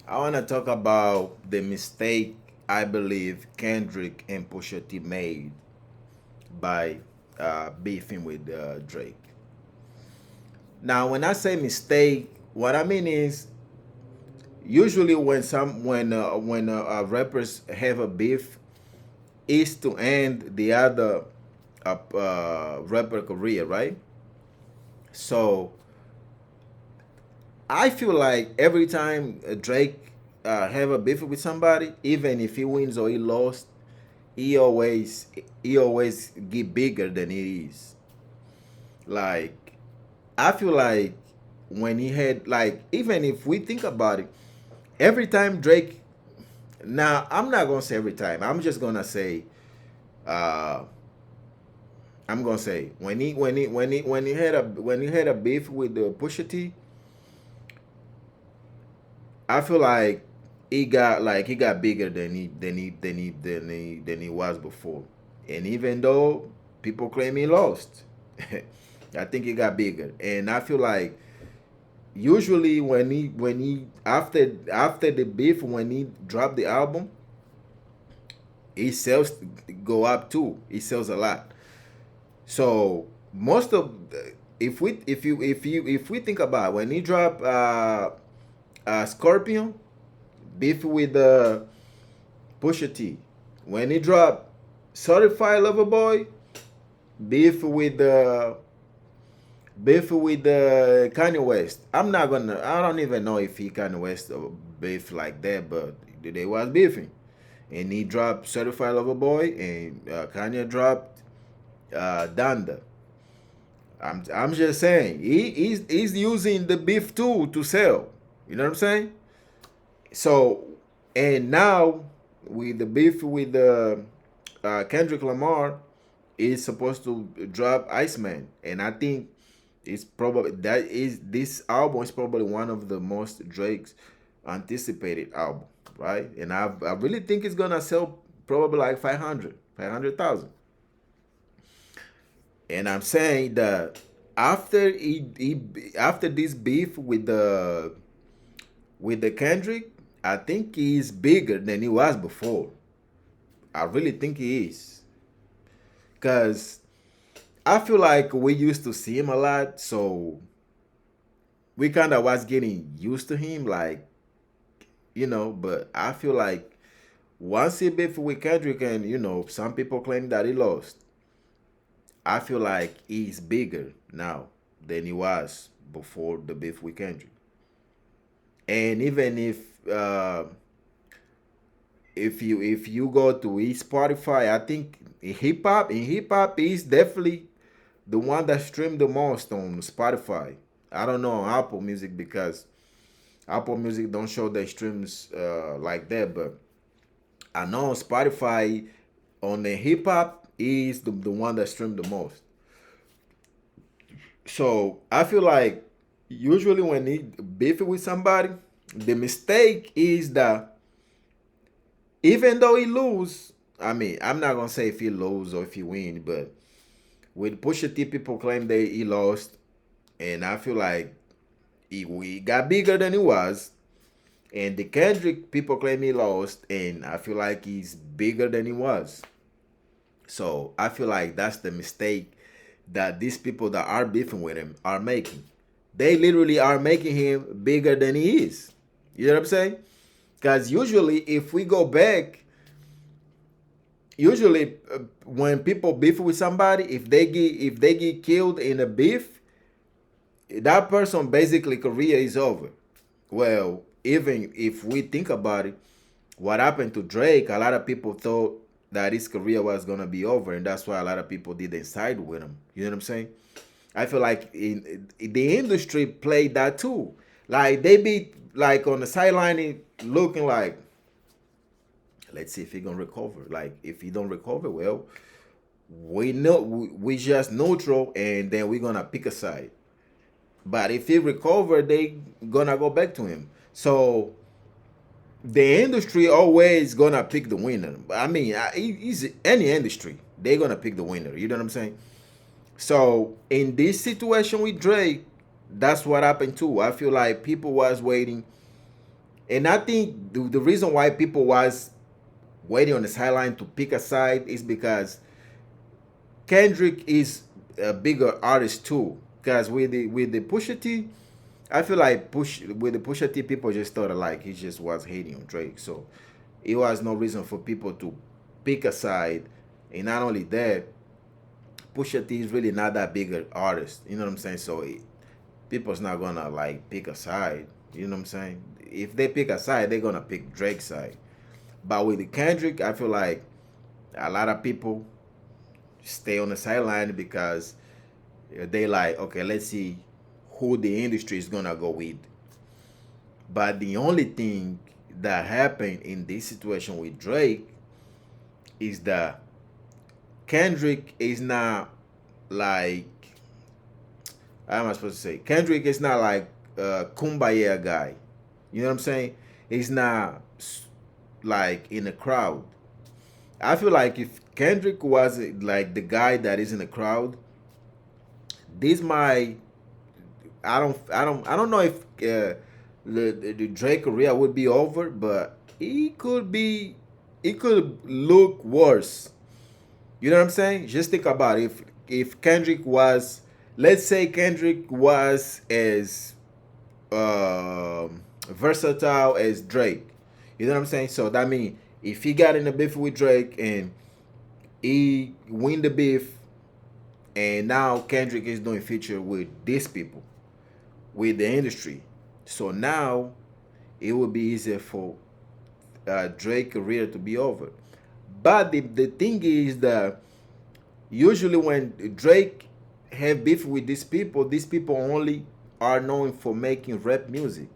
I want to talk about the mistake I believe Kendrick and Pusha T made by beefing with Drake. Now, when I say mistake, what I mean is usually when rappers have a beef, is to end the other rapper career, right? So I feel like every time Drake have a beef with somebody, even if he wins or he lost, he always he always get bigger than he is. Like I feel like when he had like even if we think about it, every time Drake now I'm not gonna say every time. I'm just gonna say uh I'm gonna say when he had a beef with the Pusha T, I feel like he got bigger than he was before. And even though people claim he lost, I think he got bigger. And I feel like usually when he after the beef when he dropped the album, his sales go up too. He sells a lot. So most of if we think about when he dropped Scorpion beef with Pusha T. When he dropped Certified Lover Boy, beef with Kanye West. I don't even know if he Kanye West or beef like that, but they was beefing. And he dropped Certified Lover Boy, and Kanye dropped Donda. I'm just saying he's using the beef too to sell. You know what I'm saying? So, and now with the beef with the Kendrick Lamar is supposed to drop Iceman, and I think it's probably this album is probably one of the most Drake's anticipated album, right? And I really think it's gonna sell probably like 500,000. And I'm saying that after after this beef with the Kendrick, I think he's bigger than he was before. I really think he is. Cause I feel like we used to see him a lot, so we kind of was getting used to him, like But I feel like once he beef with Kendrick, and some people claim that he lost. I feel like he's bigger now than he was before the beef with Kendrick. And even if you go to his Spotify, I think hip hop is definitely the one that streamed the most on Spotify. I don't know on Apple Music because Apple Music don't show the streams like that, but I know on Spotify on the hip hop is the one that streamed the most. So I feel like usually when he beef with somebody, the mistake is that even though he lose, I mean, I'm not gonna say if he lose or if he win, but with Pusha T, people claim that he lost, and I feel like he got bigger than he was. And the Kendrick people claim he lost, and I feel like he's bigger than he was. So I feel like that's the mistake that these people that are beefing with him are making. They literally are making him bigger than he is. You know what I'm saying? Because usually, if we go back, usually when people beef with somebody, if they get killed in a beef, that person basically career is over. Well, even if we think about it, what happened to Drake, a lot of people thought that his career was gonna be over, and that's why a lot of people didn't side with him. You know what I'm saying? I feel like in the industry played that too. Like they be like on the sideline looking like, let's see if he gonna recover. Like if he don't recover, well, we know we just neutral, and then we're gonna pick a side. But if he recover, they gonna go back to him. So the industry always gonna pick the winner. I mean, he's any industry, they gonna pick the winner. You know what I'm saying? So in this situation with Drake, that's what happened too. I feel like people was waiting And I think the reason why people was waiting on the sideline to pick a side is because Kendrick is a bigger artist too. Because with the Pusha T, I feel like push with the Pusha T, people just thought like he just was hating on Drake. So it was no reason for people to pick a side. And not only that, Pusha T is really not that big an artist. You know what I'm saying? So people's not gonna like pick a side. You know what I'm saying? If they pick a side, they're gonna pick Drake's side. But with the Kendrick, I feel like a lot of people stay on the sideline because they like, okay, let's see who the industry is gonna go with. But the only thing that happened in this situation with Drake is that Kendrick is not like, how am I supposed to say? Kendrick is not like a kumbaya guy. You know what I'm saying? He's not like in a crowd. I feel like if Kendrick was like the guy that is in the crowd, this might, I don't know if the Drake career would be over, but it could look worse. You know what I'm saying? Just think about it. If Kendrick was, let's say Kendrick was as versatile as Drake. You know what I'm saying? So that means if he got in a beef with Drake and he win the beef, and now Kendrick is doing feature with these people, with the industry. So now it will be easier for Drake career to be over. But the thing is that usually when Drake have beef with these people only are known for making rap music.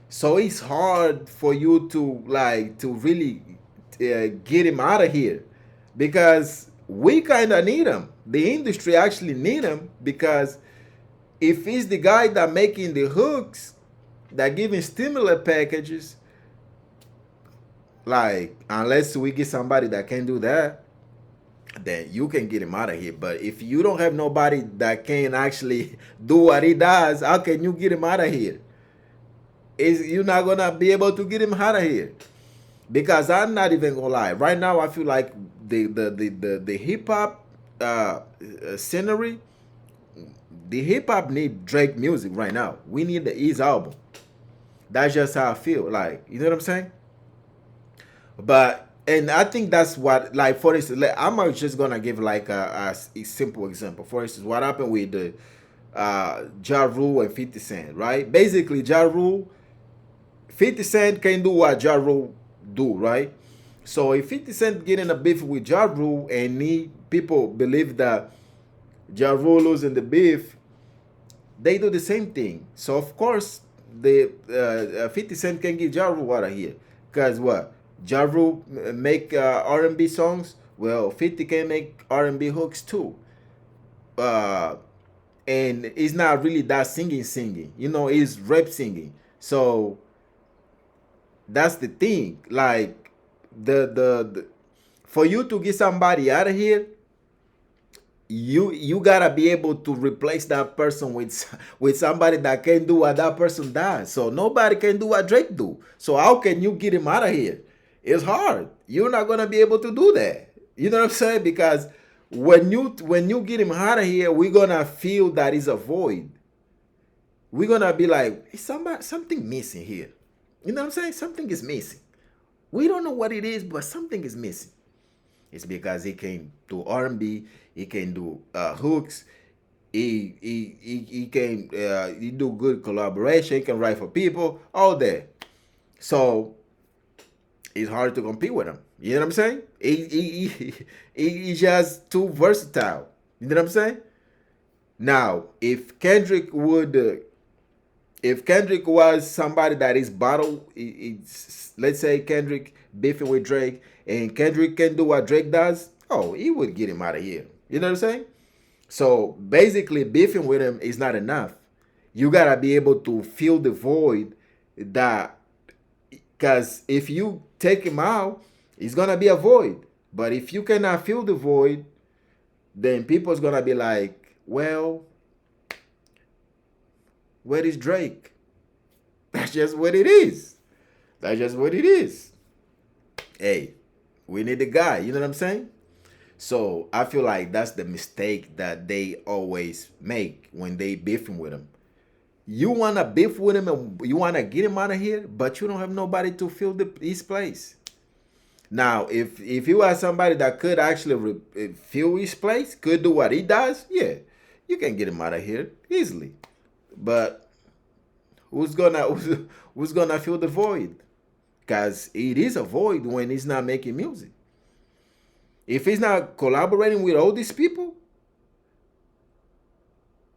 So it's hard for you to like to really get him out of here because we kind of need him. The industry actually need him because if he's the guy that making the hooks, that giving stimulus packages, like unless we get somebody that can do that, then you can get him out of here. But if you don't have nobody that can actually do what he does, how can you get him out of here? Is you're not gonna be able to get him out of here. Because I'm not even gonna lie. Right now I feel like the hip hop scenery, the hip hop need Drake music right now. We need his album. That's just how I feel. Like, you know what I'm saying? But and I think that's what, like, for instance, like, I'm just gonna give like a simple example. For instance, what happened with the Ja Rule and 50 Cent, right? Basically, Ja Rule, 50 Cent can do what Ja Rule do, right? So if 50 Cent get in a beef with Ja Rule and people believe that Ja Rule losing the beef, they do the same thing. So of course, the 50 Cent can get Ja Rule out of here. Because what? Ja Rule make R&B songs. Well, 50 can make R&B hooks too. Uh, and it's not really that singing. You know, it's rap singing. So that's the thing. Like the for you to get somebody out of here, you gotta be able to replace that person with somebody that can do what that person does. So nobody can do what Drake do. So how can you get him out of here? It's hard. You're not gonna be able to do that. You know what I'm saying? Because when you get him out of here, we're gonna feel that is a void. We're gonna be like, is something missing here. You know what I'm saying? Something is missing. We don't know what it is, but something is missing. It's because he can do R&B, he can do hooks, he can he do good collaboration, he can write for people, all that. So it's hard to compete with him. You know what I'm saying? He's just too versatile. You know what I'm saying? Now, if Kendrick was somebody that is battle, let's say Kendrick beefing with Drake, and Kendrick can do what Drake does, oh, he would get him out of here. You know what I'm saying? So basically, beefing with him is not enough. You gotta be able to fill the void that, because if you take him out, it's gonna be a void. But if you cannot fill the void, then people's gonna be like, well, where is Drake? That's just what it is. That's just what it is. Hey, we need a guy. You know what I'm saying? So I feel like that's the mistake that they always make when they beefing with him. You wanna beef with him and you wanna get him out of here, but you don't have nobody to fill his place. Now, if you are somebody that could actually fill his place, could do what he does, yeah, you can get him out of here easily. But who's gonna who's gonna fill the void? Because it is a void when he's not making music. If he's not collaborating with all these people,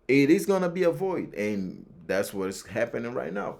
it is gonna be a void, and that's what's happening right now.